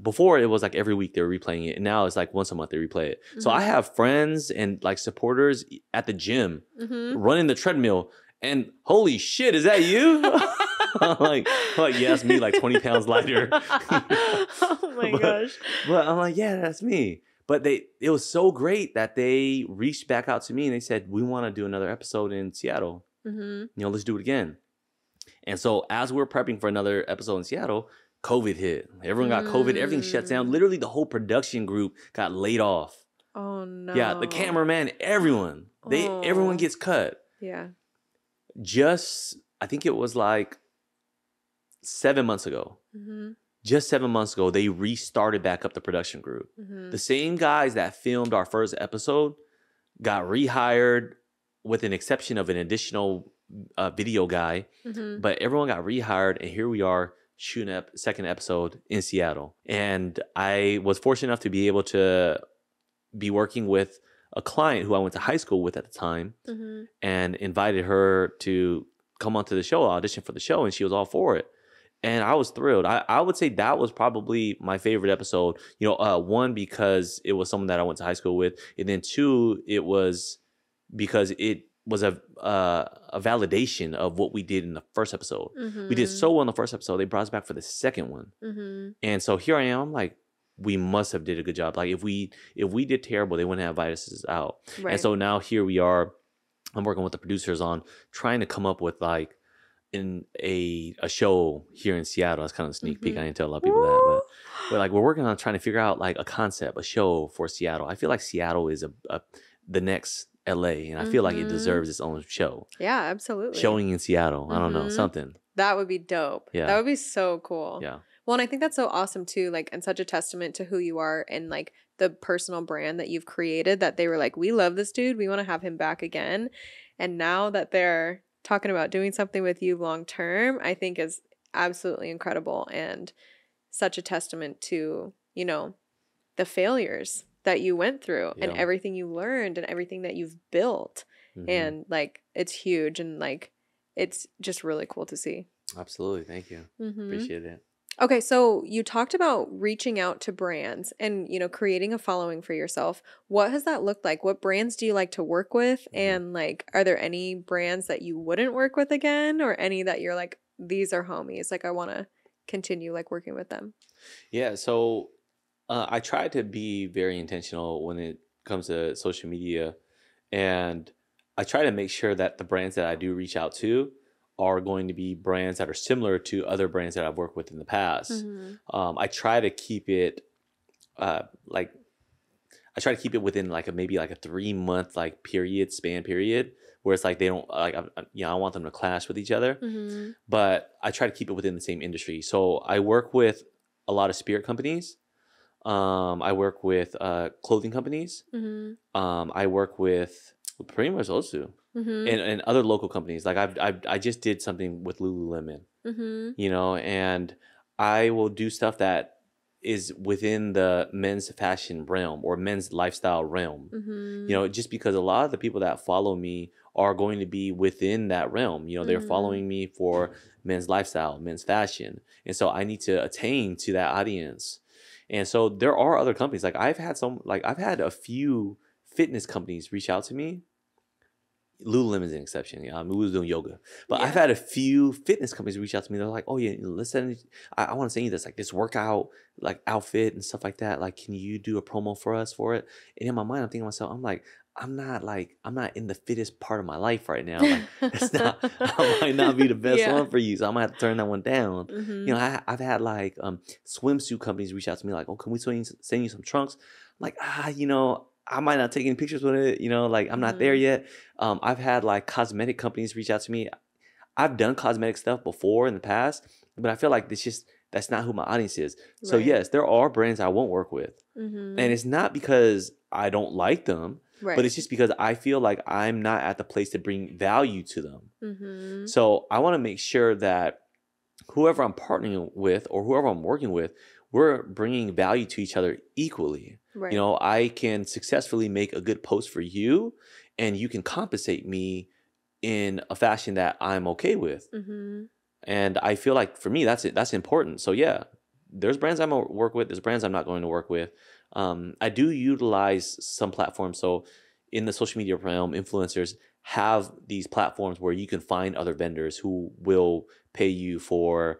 C: before, it was like every week they were replaying it, and now it's like once a month they replay it. So I have friends and like supporters at the gym running the treadmill, and holy shit, is that you? I'm like, yeah, it's me, like 20 pounds lighter.
B: Oh my gosh.
C: But I'm like, yeah, that's me. But it was so great that they reached back out to me and they said, we want to do another episode in Seattle. You know, let's do it again. And so as we're prepping for another episode in Seattle, COVID hit. Everyone got COVID. Everything shuts down. Literally, the whole production group got laid off.
B: Oh no.
C: Yeah, the cameraman, everyone. Everyone gets cut.
B: Yeah.
C: I think it was like 7 months ago. Just 7 months ago, they restarted back up the production group. The same guys that filmed our first episode got rehired with an exception of an additional video guy. But everyone got rehired, and here we are shooting up second episode in Seattle. And I was fortunate enough to be able to be working with a client who I went to high school with at the time and invited her to come onto the show, audition for the show, and she was all for it. And I was thrilled. I would say that was probably my favorite episode. You know, one, because it was someone that I went to high school with. And then two, it was because it was a validation of what we did in the first episode. We did so well in the first episode. They brought us back for the second one. And so here I am. I'm like, we must have did a good job. Like if we did terrible, they wouldn't have invited us out. Right. And so now here we are. I'm working with the producers on trying to come up with like in a show here in Seattle. That's kind of a sneak peek. I didn't tell a lot of people that, but we're working on trying to figure out like a concept, a show for Seattle. I feel like Seattle is the next LA, and I feel like it deserves its own show.
B: Yeah, absolutely.
C: Showing in Seattle. I don't know, something.
B: That would be dope.
C: Yeah.
B: That would be so cool.
C: Yeah.
B: Well, and I think that's so awesome too, like, and such a testament to who you are and like the personal brand that you've created, that they were like, we love this dude. We want to have him back again. And now that they're talking about doing something with you long term, I think is absolutely incredible and such a testament to, you know, the failures that you went through and everything you learned and everything that you've built. And like, it's huge, and like, it's just really cool to see.
C: Absolutely. Thank you. Appreciate it.
B: Okay, so you talked about reaching out to brands and, you know, creating a following for yourself. What has that looked like? What brands do you like to work with? And like, are there any brands that you wouldn't work with again, or any that you're like, these are homies, like I want to continue like working with them? Yeah,
C: so I try to be very intentional when it comes to social media, and I try to make sure that the brands that I do reach out to are going to be brands that are similar to other brands that I've worked with in the past. I try to keep it within like maybe like a 3-month like span period, where it's like they don't like, I want them to clash with each other, but I try to keep it within the same industry. So I work with a lot of spirit companies. I work with clothing companies. I work with pretty much those two. and other local companies. Like I just did something with Lululemon, you know, and I will do stuff that is within the men's fashion realm or men's lifestyle realm. You know, just because a lot of the people that follow me are going to be within that realm. You know, they're following me for men's lifestyle, men's fashion. And so I need to attain to that audience. And so there are other companies. Like I've had a few fitness companies reach out to me. Lululemon's an exception. Yeah, we was doing yoga, but I've had a few fitness companies reach out to me. They're like, "Oh yeah, listen, I want to send you this like this workout like outfit and stuff like that. Like, can you do a promo for us for it?" And in my mind, I'm thinking to myself, I'm like, I'm not in the fittest part of my life right now. Like, it's not. I might not be the best one for you, so I'm gonna have to turn that one down. You know, I've had like swimsuit companies reach out to me like, "Oh, can we send you some trunks?" I'm like, you know, I might not take any pictures with it, you know, like I'm not there yet. I've had like cosmetic companies reach out to me. I've done cosmetic stuff before in the past, but I feel like that's not who my audience is. So yes, there are brands I won't work with. And it's not because I don't like them, but it's just because I feel like I'm not at the place to bring value to them. So I want to make sure that whoever I'm partnering with or whoever I'm working with, we're bringing value to each other equally. You know, I can successfully make a good post for you and you can compensate me in a fashion that I'm okay with. And I feel like for me, that's important. So yeah, there's brands I'm going to work with. There's brands I'm not going to work with. I do utilize some platforms. So in the social media realm, influencers have these platforms where you can find other vendors who will pay you for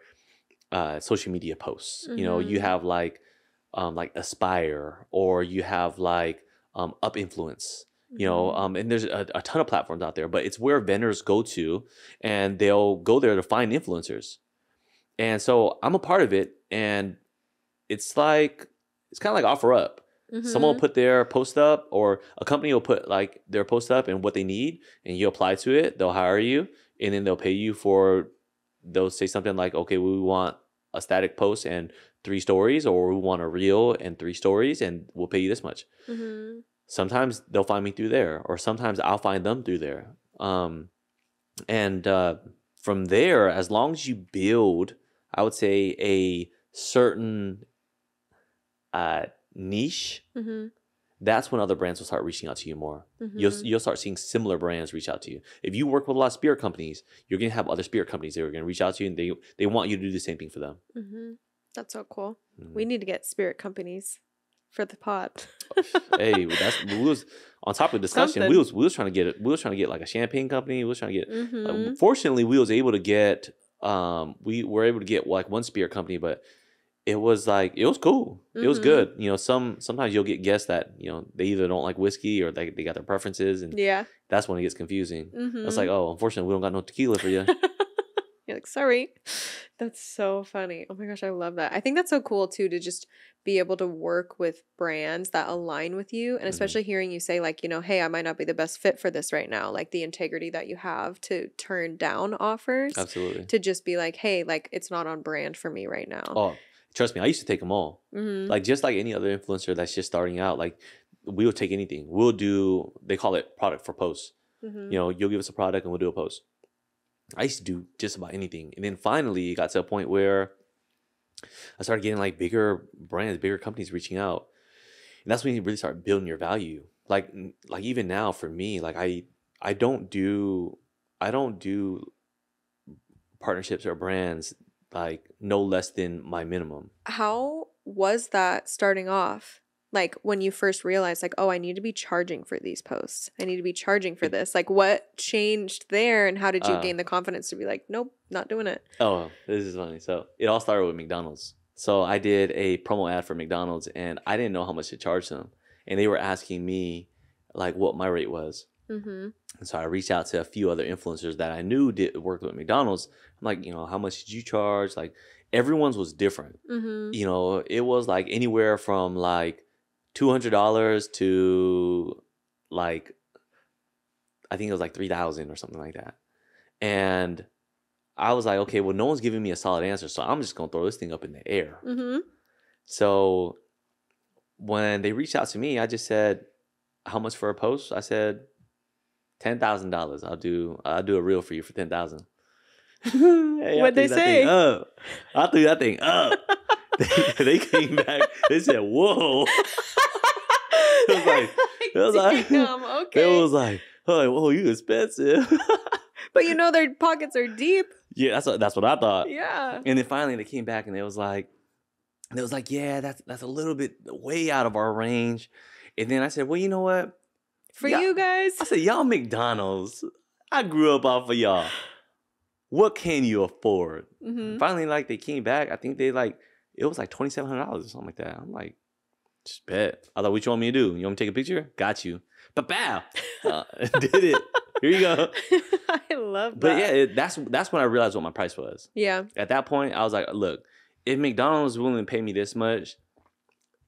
C: social media posts. You know, you have like Aspire, or you have like Up Influence, you know, and there's a ton of platforms out there, but it's where vendors go to and they'll go there to find influencers. And so I'm a part of it, and it's kind of like OfferUp. Someone will put their post up, or a company will put like their post up and what they need, and you apply to it, they'll hire you, and then they'll pay you they'll say something like, okay, we want a static post and 3 stories, or we want a reel and 3 stories, and we'll pay you this much. Sometimes they'll find me through there, or sometimes I'll find them through there. And from there, as long as you build, I would say, a certain niche, that's when other brands will start reaching out to you more. You'll start seeing similar brands reach out to you. If you work with a lot of spirit companies, you're going to have other spirit companies that are going to reach out to you, and they want you to do the same thing for them.
B: That's so cool. We need to get spirit companies for the pod.
C: Hey, we was on top of the discussion. We was trying to get it. We was trying to get like a champagne company. We was trying to get. Fortunately, we was able to get. We were able to get like one spirit company, but it was cool. It was good. You know, sometimes you'll get guests that, you know, they either don't like whiskey or they got their preferences, and that's when it gets confusing. It's like, oh, unfortunately, we don't got no tequila for you.
B: You're like, sorry. That's so funny. Oh my gosh, I love that. I think that's so cool too, to just be able to work with brands that align with you. And especially hearing you say like, you know, hey, I might not be the best fit for this right now. Like the integrity that you have to turn down offers.
C: Absolutely.
B: To just be like, hey, like it's not on brand for me right now.
C: Oh, trust me, I used to take them all. Like just like any other influencer that's just starting out, like we will take anything. They call it product for posts. You know, you'll give us a product and we'll do a post. I used to do just about anything. And then finally it got to a point where I started getting like bigger brands, bigger companies reaching out. And that's when you really start building your value. Like even now for me, like I don't do partnerships or brands like no less than my minimum.
B: How was that starting off? Like when you first realized like, oh, I need to be charging for these posts. I need to be charging for this. Like what changed there, and how did you gain the confidence to be like, nope, not doing it?
C: Oh, this is funny. So it all started with McDonald's. So I did a promo ad for McDonald's, and I didn't know how much to charge them. And they were asking me like what my rate was. And so I reached out to a few other influencers that I knew did work with McDonald's. I'm like, you know, how much did you charge? Like everyone's was different. You know, it was like anywhere from like $200 to like, I think it was like $3,000 or something like that. And I was like, okay, well, no one's giving me a solid answer, so I'm just gonna throw this thing up in the air. So when they reached out to me, I just said, how much for a post? I said $10,000. I'll do a reel for you for 10,000. Hey,
B: What'd they say?
C: I threw that thing up. They came back. They said, "Whoa!" It was like,
B: damn, okay.
C: It was like, "Oh, whoa, you expensive."
B: But you know their pockets are deep.
C: Yeah, that's what I thought.
B: Yeah.
C: And then finally they came back and it was like, yeah, that's a little bit way out of our range. And then I said, well, you know what?
B: For you guys.
C: I said, y'all McDonald's. I grew up off of y'all. What can you afford?
B: Mm-hmm.
C: Finally, like they came back. I think it was like $2,700 or something like that. I'm like, just bet. I thought, what you want me to do? You want me to take a picture? Got you. Ba-bow. Did it. Here you go.
B: I love that.
C: But yeah, that's when I realized what my price was.
B: Yeah.
C: At that point, I was like, look, if McDonald's is willing to pay me this much,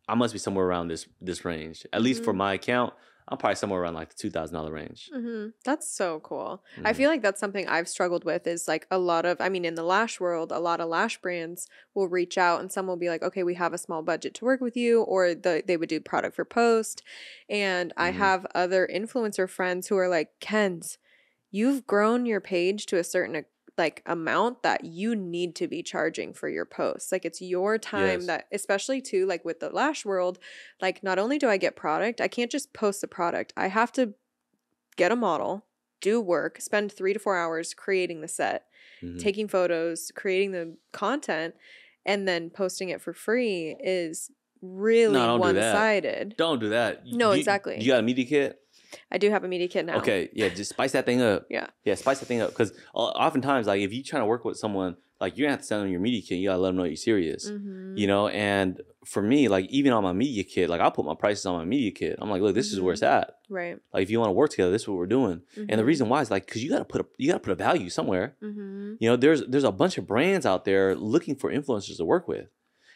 C: I must be somewhere around this range. At least for my account, I'm probably somewhere around like the $2,000 range.
B: Mm-hmm. That's so cool. I feel like that's something I've struggled with is like in the lash world, a lot of lash brands will reach out and some will be like, okay, we have a small budget to work with you, or they would do product for post. And I have other influencer friends who are like, Kenz, you've grown your page to a certain like amount that you need to be charging for your posts. Like it's your time that, especially too, like with the lash world, like not only do I get product, I can't just post the product. I have to get a model, do work, spend 3 to 4 hours creating the set, taking photos, creating the content, and then posting it for free is really one-sided.
C: Don't do that.
B: No, exactly.
C: You got a media kit?
B: I do have a media kit now.
C: Okay, yeah, just spice that thing up. Yeah, spice that thing up. Because oftentimes, like, if you're trying to work with someone, like, you're going to have to send them your media kit. You got to let them know you're serious, you know? And for me, like, even on my media kit, like, I'll put my prices on my media kit. I'm like, look, this is where it's at.
B: Right.
C: Like, if you want to work together, this is what we're doing. And the reason why is, like, because you got to put a value somewhere. You know, there's a bunch of brands out there looking for influencers to work with.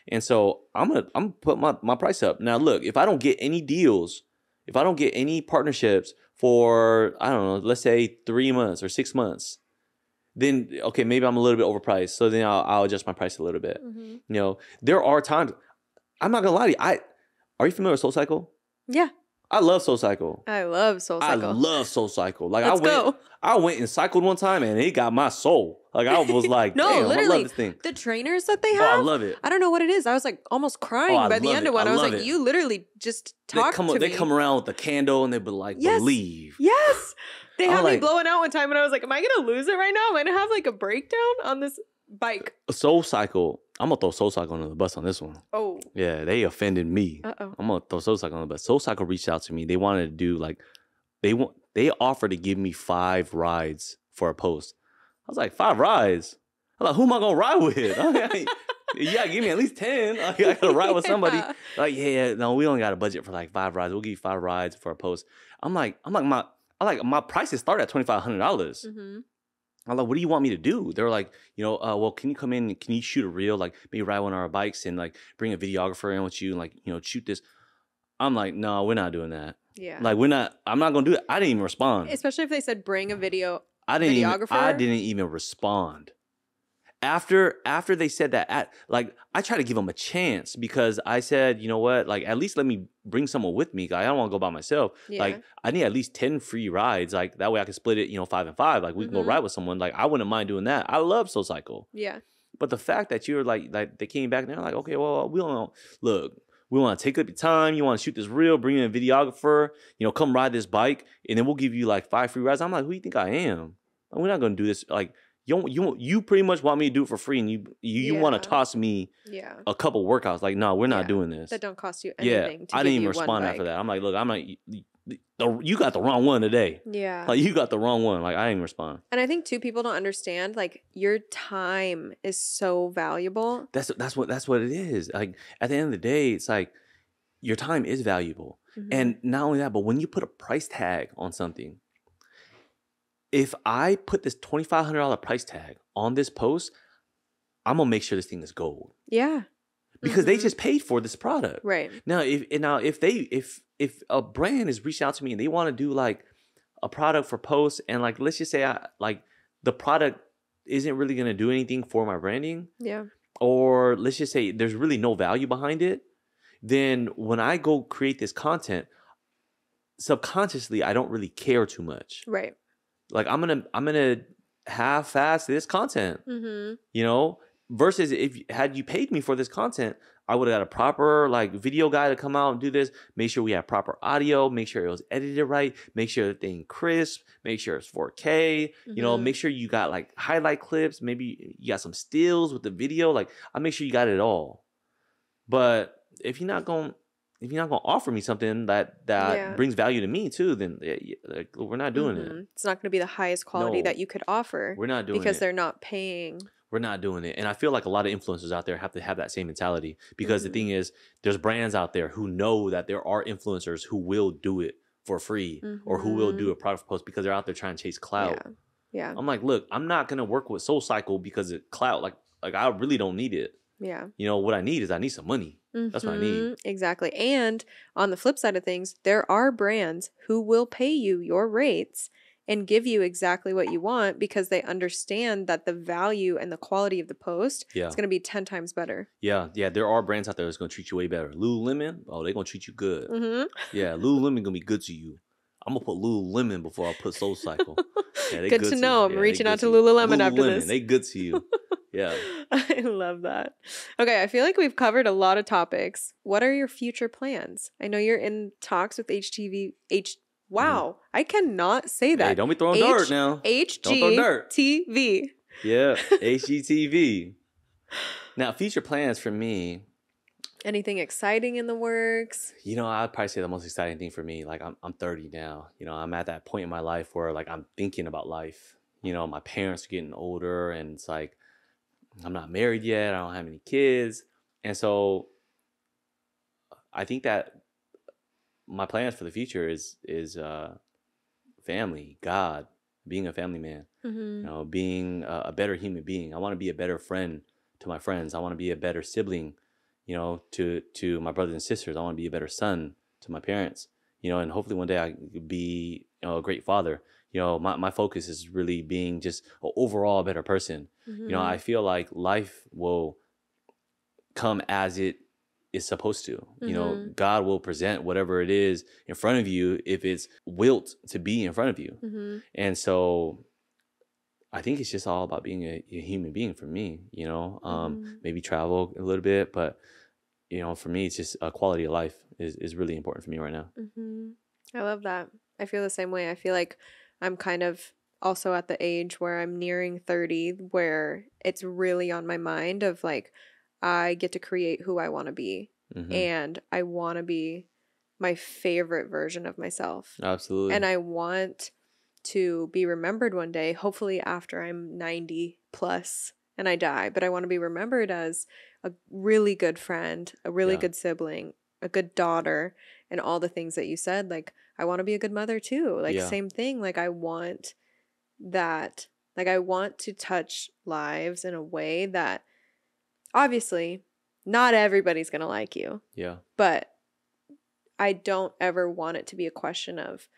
C: And so I'm gonna put my price up. Now, look, if I don't get any deals, if I don't get any partnerships for, I don't know, let's say 3 months or 6 months, then, okay, maybe I'm a little bit overpriced. So then I'll adjust my price a little bit. You know, there are times, I'm not going to lie to you. Are you familiar with SoulCycle?
B: Yeah.
C: I love SoulCycle.
B: I love SoulCycle.
C: I love SoulCycle. Like
B: Let's
C: I went and cycled one time and it got my soul. Like I was like,
B: no,
C: damn,
B: literally,
C: I love this thing.
B: The trainers that they have.
C: Oh, I love it.
B: I don't know what it is. I was like almost crying by the end of one. I was like, you literally just talk to me.
C: They come around with a candle and they be like, believe.
B: Yes. They had me blowing out one time and I was like, am I going to lose it right now? Am I going to have like a breakdown on this bike?
C: SoulCycle. I'm going to throw SoulCycle under the bus on this one.
B: Oh.
C: Yeah, they offended me.
B: Uh-oh.
C: I'm going to throw SoulCycle on the bus. SoulCycle reached out to me. They wanted to do like, they offered to give me 5 rides for a post. I was like, 5 rides? I'm like, who am I going to ride with? You got to give me at least 10. I got to ride with somebody. Like, yeah, no, we only got a budget for like 5 rides. We'll give you 5 rides for a post. I'm like, my prices start at $2,500. I'm like, what do you want me to do? They're like, you know, well, can you come in and can you shoot a reel? Like maybe ride one of our bikes and like bring a videographer in with you and like, you know, shoot this. I'm like, no, we're not doing that. Yeah. Like I'm not going to do it. I didn't even respond.
B: Especially if they said bring a videographer.
C: I didn't even respond. After they said that, I tried to give them a chance because I said, you know what, like at least let me bring someone with me. I don't want to go by myself. Yeah. Like I need at least 10 free rides. Like that way I can split it, you know, 5 and 5. Like we can go ride with someone. Like I wouldn't mind doing that. I love SoulCycle. Yeah. But the fact that you're like they came back and they're like, okay, well, we don't know. Look, we want to take up your time. You want to shoot this reel, bring in a videographer, you know, come ride this bike, and then we'll give you like 5 free rides. I'm like, who do you think I am? Like, we're not going to do this. Like, you pretty much want me to do it for free, and you want to toss me a couple workouts. Like, no, we're not doing this.
B: That don't cost you anything.
C: I didn't even respond after that. I'm like, look, you got the wrong one today. Yeah. Like, you got the wrong one. Like, I didn't even respond.
B: And I think too, people don't understand, like, your time is so valuable.
C: That's what it is. Like, at the end of the day, it's like your time is valuable. And not only that, but when you put a price tag on something, if I put this $2,500 price tag on this post, I'm gonna make sure this thing is gold. Yeah. Because they just paid for this product. Right. Now, if a brand is reaching out to me and they want to do like a product for posts, and like let's just say the product isn't really gonna do anything for my branding. Yeah. Or let's just say there's really no value behind it, then when I go create this content, subconsciously I don't really care too much.
B: Right.
C: Like I'm gonna half-ass this content, you know, versus if had you paid me for this content, I would have got a proper like video guy to come out and do this, make sure we have proper audio, make sure it was edited right, make sure the thing crisp, make sure it's 4K, you know, make sure you got like highlight clips, maybe you got some stills with the video, like I make sure you got it all. But if you're not gonna offer me something that brings value to me too, then like, we're not doing it.
B: It's not going to be the highest quality that you could offer.
C: We're not doing
B: because
C: it.
B: they're not paying.
C: We're not doing it. And I feel like a lot of influencers out there have to have that same mentality, because the thing is, there's brands out there who know that there are influencers who will do it for free or who will do a product post because they're out there trying to chase clout.
B: Yeah.
C: I'm like, look, I'm not going to work with SoulCycle because of clout. Like I really don't need it.
B: Yeah.
C: You know, what I need is some money. That's what I need.
B: Exactly. And on the flip side of things, there are brands who will pay you your rates and give you exactly what you want because they understand that the value and the quality of the post is going to be 10 times better. Yeah.
C: There are brands out there that's going to treat you way better. Lululemon, they're going to treat you good. Yeah, Lululemon going to be good to you. I'm going to put Lululemon before I put SoulCycle. Yeah, they
B: good to know. I'm reaching out to Lululemon after this.
C: They good to you. Yeah.
B: I love that. Okay, I feel like we've covered a lot of topics. What are your future plans? I know you're in talks with HGTV. Wow, I cannot say that.
C: Hey, don't be throwing dirt now.
B: HGTV.
C: Yeah, HGTV. Now, future plans for me.
B: Anything exciting in the works?
C: You know, I'd probably say the most exciting thing for me, like I'm 30 now. You know, I'm at that point in my life where like I'm thinking about life. You know, my parents are getting older and it's like I'm not married yet. I don't have any kids. And so I think that my plans for the future is family, God, being a family man, you know, being a better human being. I want to be a better friend to my friends. I want to be a better sibling, you know, to my brothers and sisters. I want to be a better son to my parents, you know, and hopefully one day I could be, you know, a great father. You know, my focus is really being just an overall better person. You know, I feel like life will come as it is supposed to. You know, God will present whatever it is in front of you if it's wilt to be in front of you. And so I think it's just all about being a human being for me, you know, maybe travel a little bit, but you know, for me, it's just a quality of life is really important for me right now.
B: I love that. I feel the same way. I feel like I'm kind of also at the age where I'm nearing 30, where it's really on my mind of like, I get to create who I want to be. And I want to be my favorite version of myself.
C: Absolutely.
B: And I want to be remembered one day, hopefully after I'm 90 plus and I die. But I want to be remembered as a really good friend, a really good sibling, a good daughter, and all the things that you said. Like, I want to be a good mother too. Like, same thing. Like, I want that. Like, I want to touch lives in a way that obviously not everybody's going to like you. Yeah. But I don't ever want it to be a question of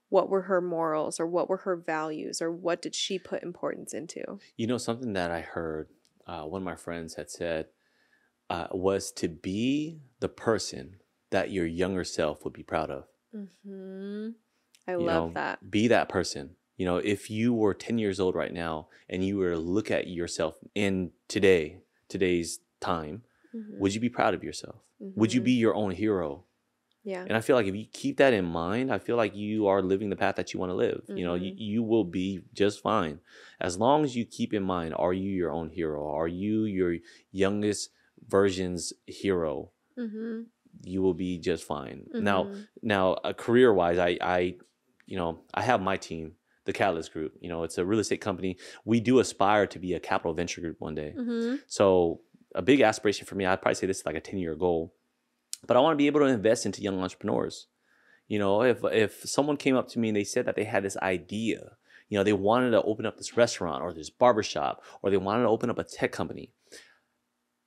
B: what were her morals or what were her values or what did she put importance into. You know, something that I heard one of my friends had said was to be the person that your younger self would be proud of. I love that. Be that person. You know, if you were 10 years old right now and you were to look at yourself in today's time, would you be proud of yourself? Would you be your own hero? Yeah. And I feel like if you keep that in mind, I feel like you are living the path that you want to live. You know, you will be just fine. As long as you keep in mind, are you your own hero? Are you your youngest version's hero? You will be just fine. Now, career-wise, I have my team, the Catalyst Group. You know, it's a real estate company. We do aspire to be a capital venture group one day. So a big aspiration for me, I'd probably say this is like a 10-year goal. But I want to be able to invest into young entrepreneurs. You know, if someone came up to me and they said that they had this idea, you know, they wanted to open up this restaurant or this barbershop, or they wanted to open up a tech company,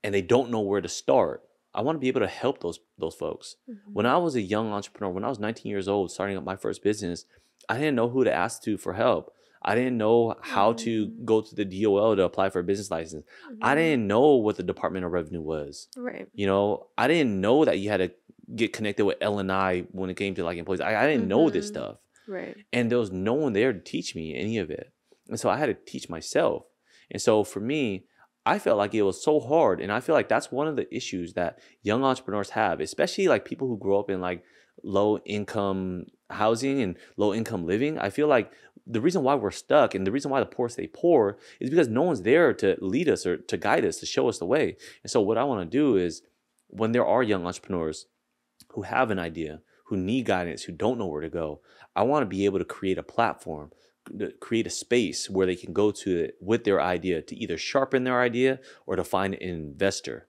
B: and they don't know where to start, I want to be able to help those folks. When I was a young entrepreneur, when I was 19 years old, starting up my first business, I didn't know who to ask for help.
C: I didn't know how to go to the DOL to apply for a business license. I didn't know what the Department of Revenue was.
B: Right.
C: You know, I didn't know that you had to get connected with L&I when it came to like employees. I didn't know this stuff.
B: Right.
C: And there was no one there to teach me any of it. And so I had to teach myself. And so for me, I felt like it was so hard. And I feel like that's one of the issues that young entrepreneurs have, especially like people who grow up in like low income housing and low income living. I feel like the reason why we're stuck and the reason why the poor stay poor is because no one's there to lead us or to guide us, to show us the way. And so what I want to do is when there are young entrepreneurs who have an idea, who need guidance, who don't know where to go, I want to be able to create a platform, create a space where they can go to it with their idea to either sharpen their idea or to find an investor,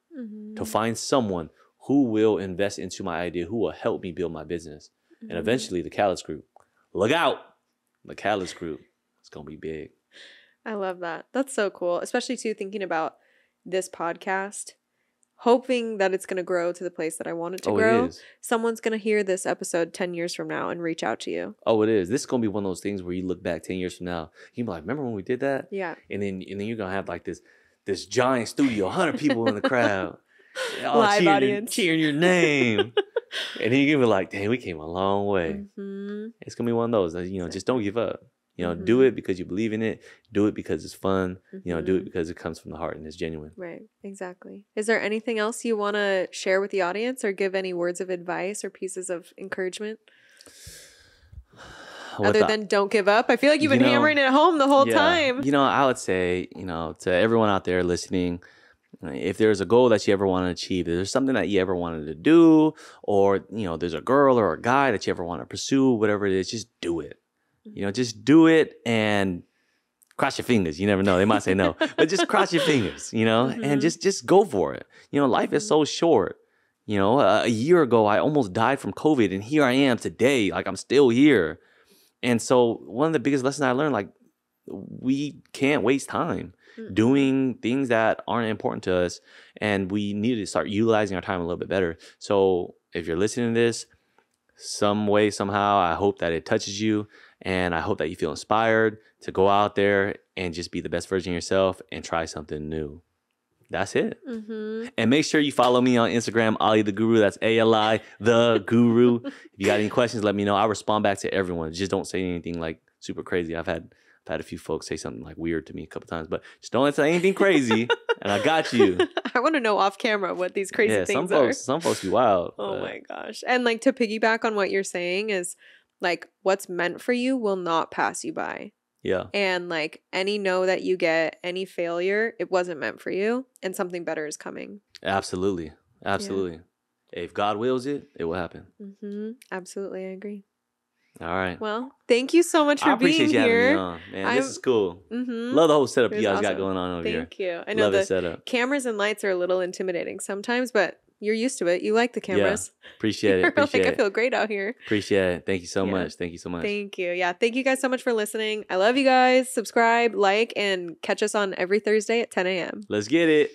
C: to find someone who will invest into my idea, who will help me build my business. And eventually the Catalyst Group. Look out. The Catalyst Group. It's going to be big.
B: I love that. That's so cool. Especially too thinking about this podcast, hoping that it's going to grow to the place that I want it to grow.
C: It is.
B: Someone's going to hear this episode 10 years from now and reach out to you.
C: Oh, it is. This is going to be one of those things where you look back 10 years from now. You be like, remember when we did that?
B: Yeah.
C: And then you're going to have like this giant studio, 100 people in the crowd.
B: Live audience.
C: Cheering your name. And then you're going to be like, dang, we came a long way. It's going to be one of those, you know, just don't give up. You know, do it because you believe in it. Do it because it's fun. You know, do it because it comes from the heart and it's genuine.
B: Right. Exactly. Is there anything else you want to share with the audience or give any words of advice or pieces of encouragement? Other than don't give up. I feel like you've been hammering it home the whole time.
C: You know, I would say, you know, to everyone out there listening, if there's a goal that you ever want to achieve, if there's something that you ever wanted to do, or, you know, there's a girl or a guy that you ever want to pursue, whatever it is, just do it. You know, just do it and cross your fingers. You never know. They might say no, but just cross your fingers, you know, and just go for it. You know, life is so short. You know, a year ago, I almost died from COVID, and here I am today. Like, I'm still here. And so one of the biggest lessons I learned, like, we can't waste time doing things that aren't important to us, and we need to start utilizing our time a little bit better. So if you're listening to this, some way, somehow, I hope that it touches you, and I hope that you feel inspired to go out there and just be the best version of yourself and try something new. That's it. And make sure you follow me on Instagram, Ali the Guru. That's ALI the Guru. If you got any questions, let me know. I respond back to everyone. Just don't say anything like super crazy. I've had a few folks say something like weird to me a couple times, but just don't say anything crazy, and I got you.
B: I want to know off camera what these crazy things are.
C: Some folks be wild.
B: Oh my gosh. And like to piggyback on what you're saying is like what's meant for you will not pass you by.
C: Yeah.
B: And like any no that you get, any failure, it wasn't meant for you, and something better is coming.
C: Absolutely. Absolutely. Yeah. If God wills it, it will happen.
B: Absolutely. I agree.
C: All right.
B: Well, thank you so much for being here.
C: I appreciate you having me on, man. This is cool. Love the whole setup you guys got going on over here.
B: Thank you. I know the setup. Cameras and lights are a little intimidating sometimes, but you're used to it. You like the cameras.
C: Yeah. Appreciate it. Appreciate
B: I feel great out here.
C: Appreciate it. Thank you so much. Thank you so much.
B: Thank you. Yeah. Thank you guys so much for listening. I love you guys. Subscribe, like, and catch us on every Thursday at 10 a.m.
C: Let's get it.